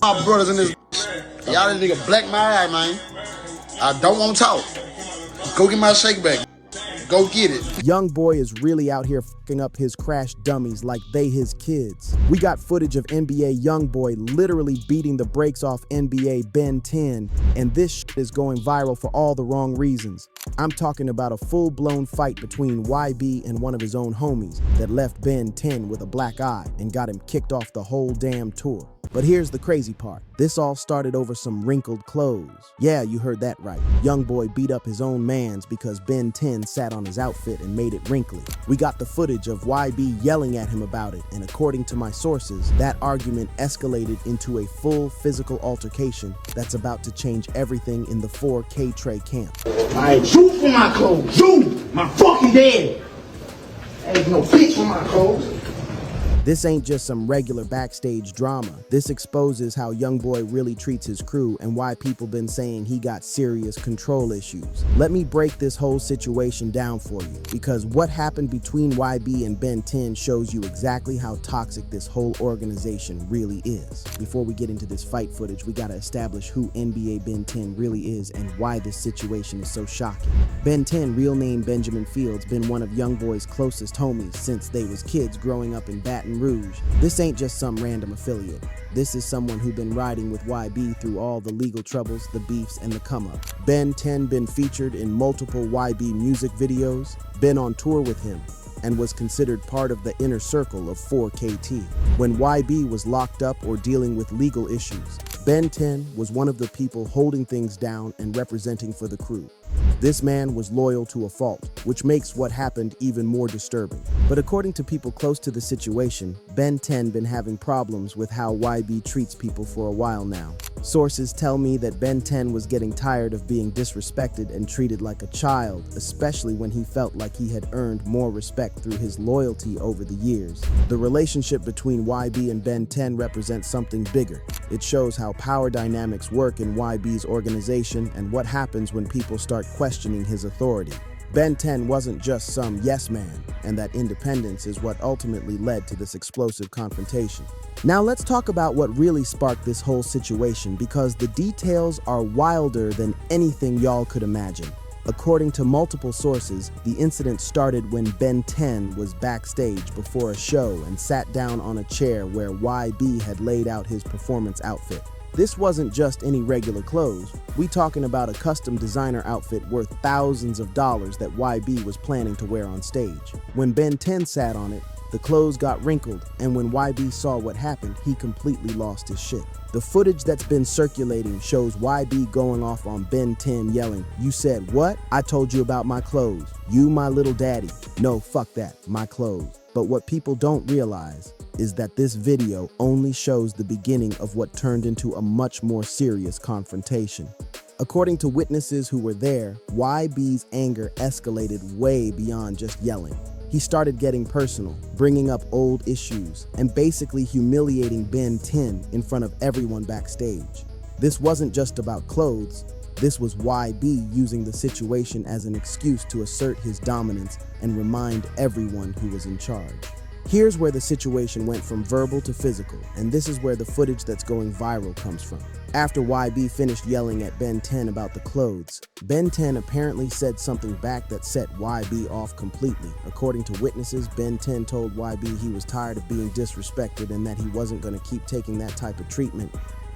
My brothers in this, y'all this nigga black my eye, man. I don't want to talk. Go get my shake back. Go get it. Youngboy is really out here fucking up his crash dummies like they his kids. We got footage of NBA Youngboy literally beating the brakes off NBA Ben 10, and this shit is going viral for all the wrong reasons. I'm talking about a full-blown fight between YB and one of his own homies that left Ben 10 with a black eye and got him kicked off the whole damn tour. But here's the crazy part. This all started over some wrinkled clothes. Yeah, you heard that right. Youngboy beat up his own mans because Ben 10 sat on his outfit and made it wrinkly. We got the footage of YB yelling at him about it, and according to my sources, that argument escalated into a full physical altercation that's about to change everything in the 4K Trey camp. I shoot for my clothes. Shoot! My fucking dad! Ain't no bitch for my clothes. This ain't just some regular backstage drama. This exposes how Youngboy really treats his crew and why people been saying he got serious control issues. Let me break this whole situation down for you, because what happened between YB and Ben 10 shows you exactly how toxic this whole organization really is. Before we get into this fight footage, we gotta establish who NBA Ben 10 really is and why this situation is so shocking. Ben 10, real name Benjamin Fields, been one of Youngboy's closest homies since they was kids growing up in Baton Rouge. This ain't just some random affiliate. This is someone who been riding with YB through all the legal troubles, the beefs, and the come up. Ben 10 been featured in multiple YB music videos, been on tour with him, and was considered part of the inner circle of 4KT. When YB was locked up or dealing with legal issues, Ben 10 was one of the people holding things down and representing for the crew. This man was loyal to a fault, which makes what happened even more disturbing. But according to people close to the situation, Ben 10 been having problems with how YB treats people for a while now. Sources tell me that Ben 10 was getting tired of being disrespected and treated like a child, especially when he felt like he had earned more respect through his loyalty over the years. The relationship between YB and Ben 10 represents something bigger. It shows how power dynamics work in YB's organization and what happens when people start questioning his authority. Ben 10 wasn't just some yes man, and that independence is what ultimately led to this explosive confrontation. Now let's talk about what really sparked this whole situation, because the details are wilder than anything y'all could imagine. According to multiple sources, the incident started when Ben 10 was backstage before a show and sat down on a chair where YB had laid out his performance outfit. This wasn't just any regular clothes. We talking about a custom designer outfit worth thousands of dollars that YB was planning to wear on stage. When Ben 10 sat on it, the clothes got wrinkled, and when YB saw what happened, he completely lost his shit. The footage that's been circulating shows YB going off on Ben 10 yelling, "You said what? I told you about my clothes. You my little daddy. No, fuck that, my clothes." But what people don't realize is that this video only shows the beginning of what turned into a much more serious confrontation. According to witnesses who were there, YB's anger escalated way beyond just yelling. He started getting personal, bringing up old issues, and basically humiliating Ben 10 in front of everyone backstage. This wasn't just about clothes. This was YB using the situation as an excuse to assert his dominance and remind everyone who was in charge. Here's where the situation went from verbal to physical, and this is where the footage that's going viral comes from. After YB finished yelling at Ben 10 about the clothes, Ben 10 apparently said something back that set YB off completely. According to witnesses, Ben 10 told YB he was tired of being disrespected and that he wasn't going to keep taking that type of treatment.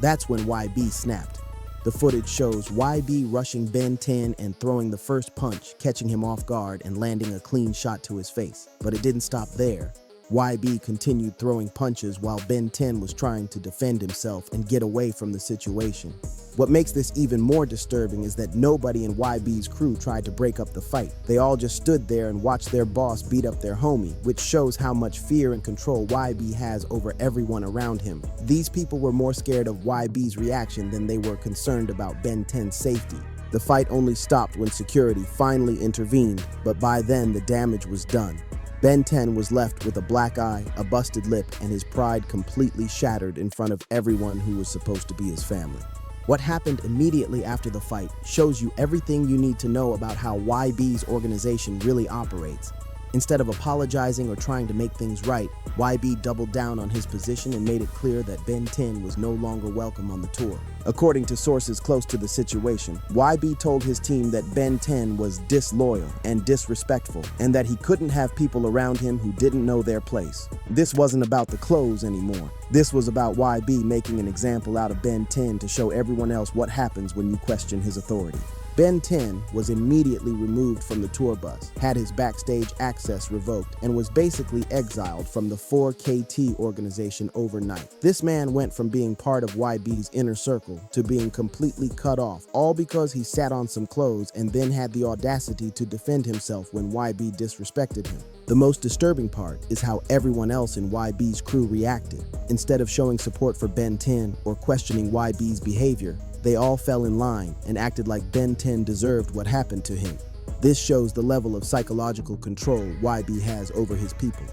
That's when YB snapped. The footage shows YB rushing Ben 10 and throwing the first punch, catching him off guard and landing a clean shot to his face. But it didn't stop there. YB continued throwing punches while Ben 10 was trying to defend himself and get away from the situation. What makes this even more disturbing is that nobody in YB's crew tried to break up the fight. They all just stood there and watched their boss beat up their homie, which shows how much fear and control YB has over everyone around him. These people were more scared of YB's reaction than they were concerned about Ben 10's safety. The fight only stopped when security finally intervened, but by then the damage was done. Ben 10 was left with a black eye, a busted lip, and his pride completely shattered in front of everyone who was supposed to be his family. What happened immediately after the fight shows you everything you need to know about how YB's organization really operates. Instead of apologizing or trying to make things right, YB doubled down on his position and made it clear that Ben 10 was no longer welcome on the tour. According to sources close to the situation, YB told his team that Ben 10 was disloyal and disrespectful, and that he couldn't have people around him who didn't know their place. This wasn't about the clothes anymore. This was about YB making an example out of Ben 10 to show everyone else what happens when you question his authority. Ben 10 was immediately removed from the tour bus, had his backstage access revoked, and was basically exiled from the 4KT organization overnight. This man went from being part of YB's inner circle to being completely cut off, all because he sat on some clothes and then had the audacity to defend himself when YB disrespected him. The most disturbing part is how everyone else in YB's crew reacted. Instead of showing support for Ben 10 or questioning YB's behavior, they all fell in line and acted like Ben 10 deserved what happened to him. This shows the level of psychological control YB has over his people.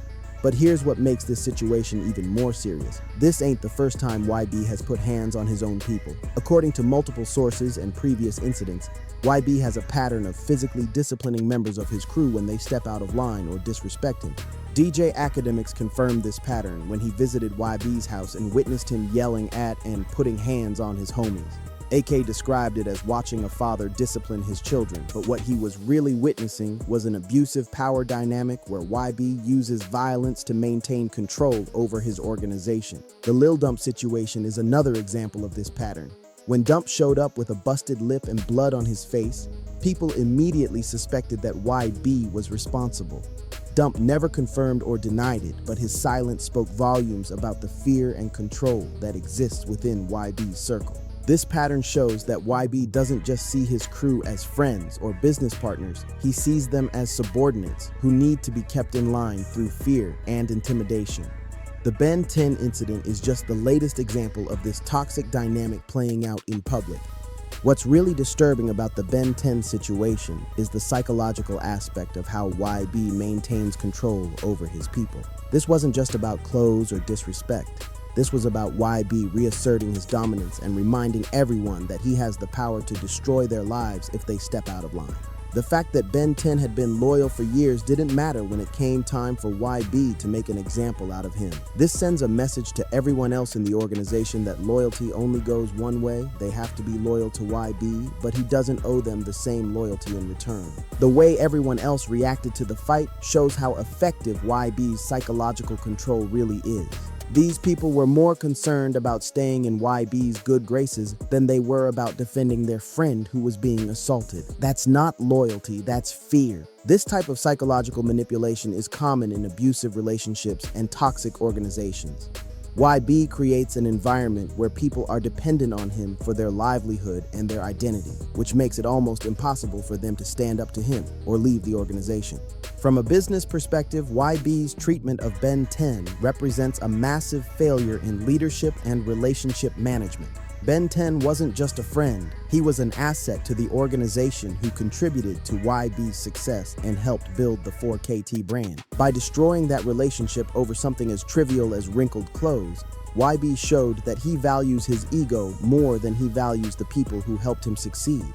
But here's what makes this situation even more serious. This ain't the first time YB has put hands on his own people. According to multiple sources and previous incidents, YB has a pattern of physically disciplining members of his crew when they step out of line or disrespect him. DJ Academics confirmed this pattern when he visited YB's house and witnessed him yelling at and putting hands on his homies. AK described it as watching a father discipline his children, but what he was really witnessing was an abusive power dynamic where YB uses violence to maintain control over his organization. The Lil Dump situation is another example of this pattern. When Dump showed up with a busted lip and blood on his face, people immediately suspected that YB was responsible. Dump never confirmed or denied it, but his silence spoke volumes about the fear and control that exists within YB's circle. This pattern shows that YB doesn't just see his crew as friends or business partners, he sees them as subordinates who need to be kept in line through fear and intimidation. The Ben 10 incident is just the latest example of this toxic dynamic playing out in public. What's really disturbing about the Ben 10 situation is the psychological aspect of how YB maintains control over his people. This wasn't just about clothes or disrespect. This was about YB reasserting his dominance and reminding everyone that he has the power to destroy their lives if they step out of line. The fact that Ben 10 had been loyal for years didn't matter when it came time for YB to make an example out of him. This sends a message to everyone else in the organization that loyalty only goes one way. They have to be loyal to YB, but he doesn't owe them the same loyalty in return. The way everyone else reacted to the fight shows how effective YB's psychological control really is. These people were more concerned about staying in YB's good graces than they were about defending their friend who was being assaulted. That's not loyalty, that's fear. This type of psychological manipulation is common in abusive relationships and toxic organizations. YB creates an environment where people are dependent on him for their livelihood and their identity, which makes it almost impossible for them to stand up to him or leave the organization. From a business perspective, YB's treatment of Ben 10 represents a massive failure in leadership and relationship management. Ben 10 wasn't just a friend, he was an asset to the organization who contributed to YB's success and helped build the 4KT brand. By destroying that relationship over something as trivial as wrinkled clothes, YB showed that he values his ego more than he values the people who helped him succeed.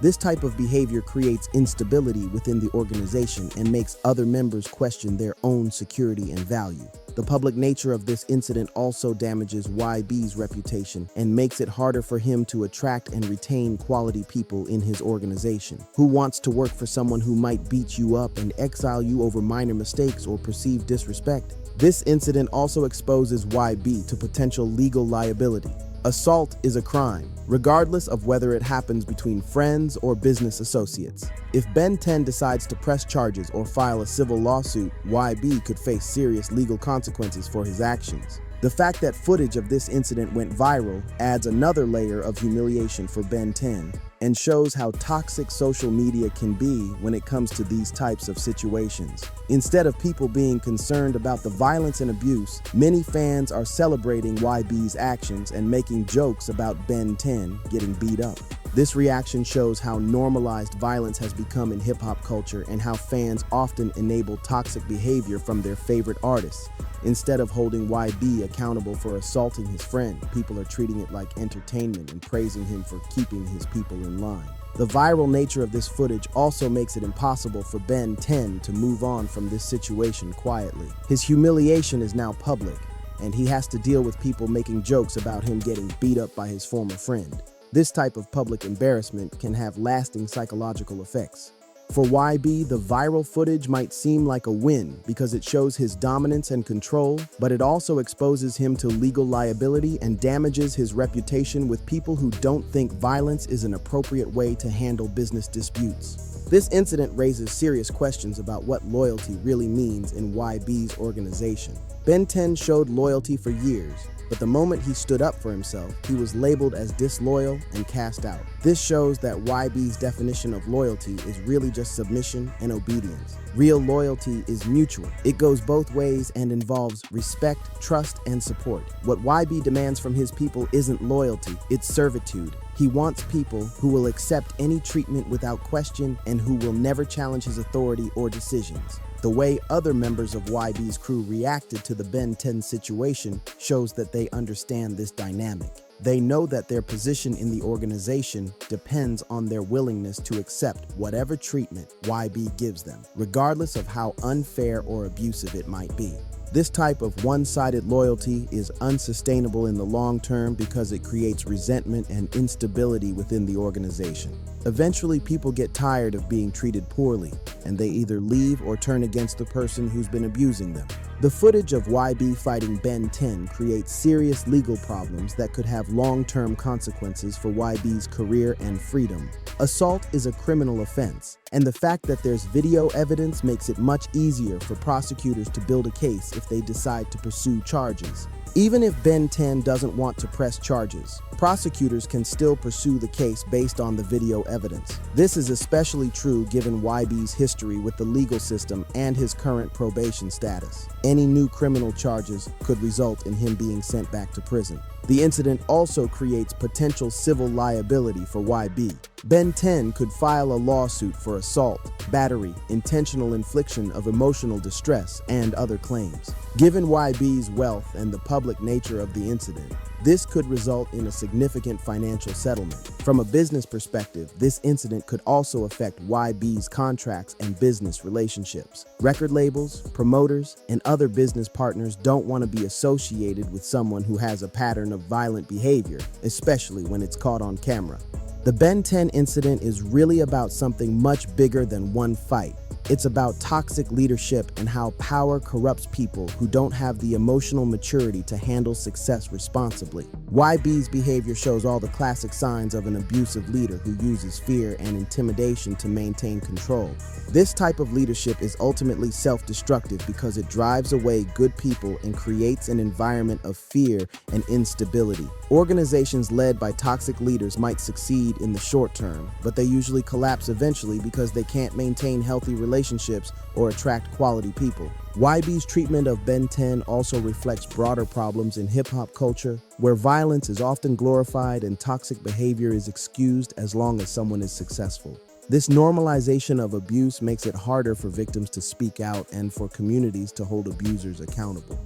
This type of behavior creates instability within the organization and makes other members question their own security and value. The public nature of this incident also damages YB's reputation and makes it harder for him to attract and retain quality people in his organization. Who wants to work for someone who might beat you up and exile you over minor mistakes or perceived disrespect? This incident also exposes YB to potential legal liability. Assault is a crime, regardless of whether it happens between friends or business associates. If Ben 10 decides to press charges or file a civil lawsuit, YB could face serious legal consequences for his actions. The fact that footage of this incident went viral adds another layer of humiliation for Ben 10 and shows how toxic social media can be when it comes to these types of situations. Instead of people being concerned about the violence and abuse, many fans are celebrating YB's actions and making jokes about Ben 10 getting beat up. This reaction shows how normalized violence has become in hip-hop culture and how fans often enable toxic behavior from their favorite artists. Instead of holding YB accountable for assaulting his friend, people are treating it like entertainment and praising him for keeping his people in line. The The viral nature of this footage also makes it impossible for Ben 10 to move on from this situation quietly. His humiliation is now public, and he has to deal with people making jokes about him getting beat up by his former friend. This type of public embarrassment can have lasting psychological effects. For YB, the viral footage might seem like a win because it shows his dominance and control, but it also exposes him to legal liability and damages his reputation with people who don't think violence is an appropriate way to handle business disputes. This incident raises serious questions about what loyalty really means in YB's organization. Ben 10 showed loyalty for years, but the moment he stood up for himself, he was labeled as disloyal and cast out. This shows that YB's definition of loyalty is really just submission and obedience. Real loyalty is mutual. It goes both ways and involves respect, trust, and support. What YB demands from his people isn't loyalty, it's servitude. He wants people who will accept any treatment without question and who will never challenge his authority or decisions. The way other members of YB's crew reacted to the Ben 10 situation shows that they understand this dynamic. They know that their position in the organization depends on their willingness to accept whatever treatment YB gives them, regardless of how unfair or abusive it might be. This type of one-sided loyalty is unsustainable in the long term because it creates resentment and instability within the organization. Eventually, people get tired of being treated poorly, and they either leave or turn against the person who's been abusing them. The footage of YB fighting Ben 10 creates serious legal problems that could have long-term consequences for YB's career and freedom. Assault is a criminal offense, and the fact that there's video evidence makes it much easier for prosecutors to build a case if they decide to pursue charges. Even if Ben 10 doesn't want to press charges, prosecutors can still pursue the case based on the video evidence. This is especially true given YB's history with the legal system and his current probation status. Any new criminal charges could result in him being sent back to prison. The incident also creates potential civil liability for YB. Ben 10 could file a lawsuit for assault, battery, intentional infliction of emotional distress, and other claims. Given YB's wealth and the public nature of the incident, this could result in a significant financial settlement. From a business perspective, this incident could also affect YB's contracts and business relationships. Record labels, promoters, and other business partners don't want to be associated with someone who has a pattern of violent behavior, especially when it's caught on camera. The Ben 10 incident is really about something much bigger than one fight. It's about toxic leadership and how power corrupts people who don't have the emotional maturity to handle success responsibly. YB's behavior shows all the classic signs of an abusive leader who uses fear and intimidation to maintain control. This type of leadership is ultimately self-destructive because it drives away good people and creates an environment of fear and instability. Organizations led by toxic leaders might succeed in the short term, but they usually collapse eventually because they can't maintain healthy relationships or attract quality people. YB's treatment of Ben 10 also reflects broader problems in hip-hop culture, where violence is often glorified and toxic behavior is excused as long as someone is successful. This normalization of abuse makes it harder for victims to speak out and for communities to hold abusers accountable.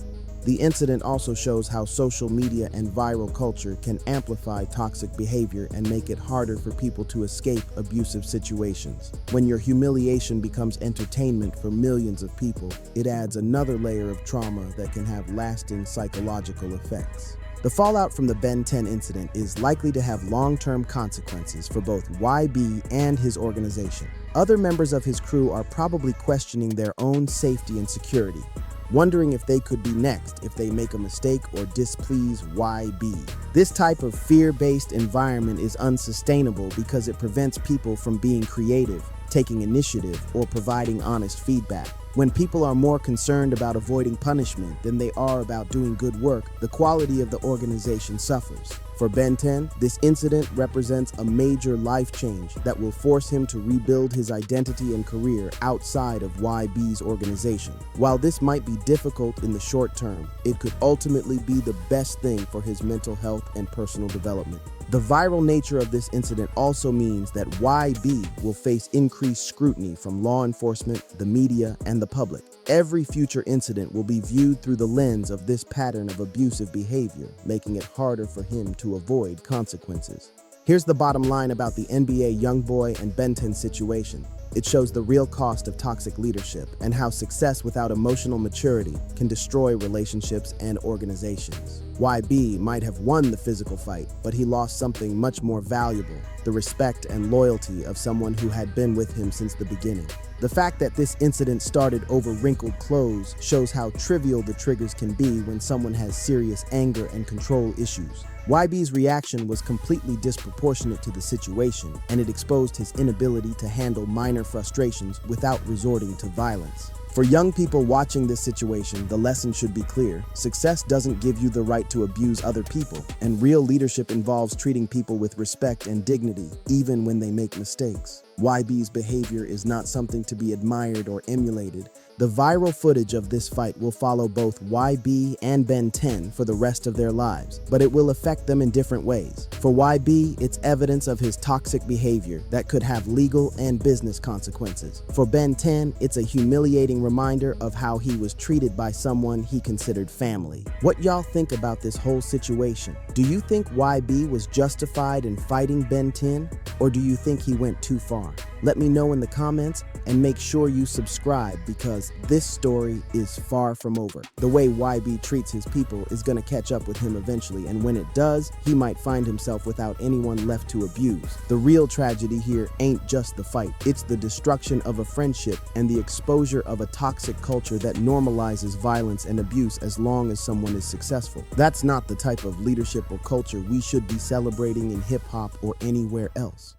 The incident also shows how social media and viral culture can amplify toxic behavior and make it harder for people to escape abusive situations. When your humiliation becomes entertainment for millions of people, it adds another layer of trauma that can have lasting psychological effects. The fallout from the Ben 10 incident is likely to have long-term consequences for both YB and his organization. Other members of his crew are probably questioning their own safety and security, wondering if they could be next if they make a mistake or displease YB. This type of fear-based environment is unsustainable because it prevents people from being creative, taking initiative, or providing honest feedback. When people are more concerned about avoiding punishment than they are about doing good work, the quality of the organization suffers. For Ben 10, this incident represents a major life change that will force him to rebuild his identity and career outside of YB's organization. While this might be difficult in the short term, it could ultimately be the best thing for his mental health and personal development. The viral nature of this incident also means that YB will face increased scrutiny from law enforcement, the media, and the public. Every future incident will be viewed through the lens of this pattern of abusive behavior, making it harder for him to avoid consequences. Here's the bottom line about the NBA Youngboy and Ben 10 situation. It shows the real cost of toxic leadership and how success without emotional maturity can destroy relationships and organizations. YB might have won the physical fight, but he lost something much more valuable, the respect and loyalty of someone who had been with him since the beginning. The fact that this incident started over wrinkled clothes shows how trivial the triggers can be when someone has serious anger and control issues. YB's reaction was completely disproportionate to the situation, and it exposed his inability to handle minor frustrations without resorting to violence. For young people watching this situation, the lesson should be clear. Success doesn't give you the right to abuse other people, and real leadership involves treating people with respect and dignity, even when they make mistakes. YB's behavior is not something to be admired or emulated. The viral footage of this fight will follow both YB and Ben 10 for the rest of their lives, but it will affect them in different ways. For YB, it's evidence of his toxic behavior that could have legal and business consequences. For Ben 10, it's a humiliating reminder of how he was treated by someone he considered family. What y'all think about this whole situation? Do you think YB was justified in fighting Ben 10, or do you think he went too far? Let me know in the comments, and make sure you subscribe because this story is far from over. The way YB treats his people is gonna catch up with him eventually, and when it does, he might find himself without anyone left to abuse. The real tragedy here ain't just the fight, it's the destruction of a friendship and the exposure of a toxic culture that normalizes violence and abuse as long as someone is successful. That's not the type of leadership or culture we should be celebrating in hip-hop or anywhere else.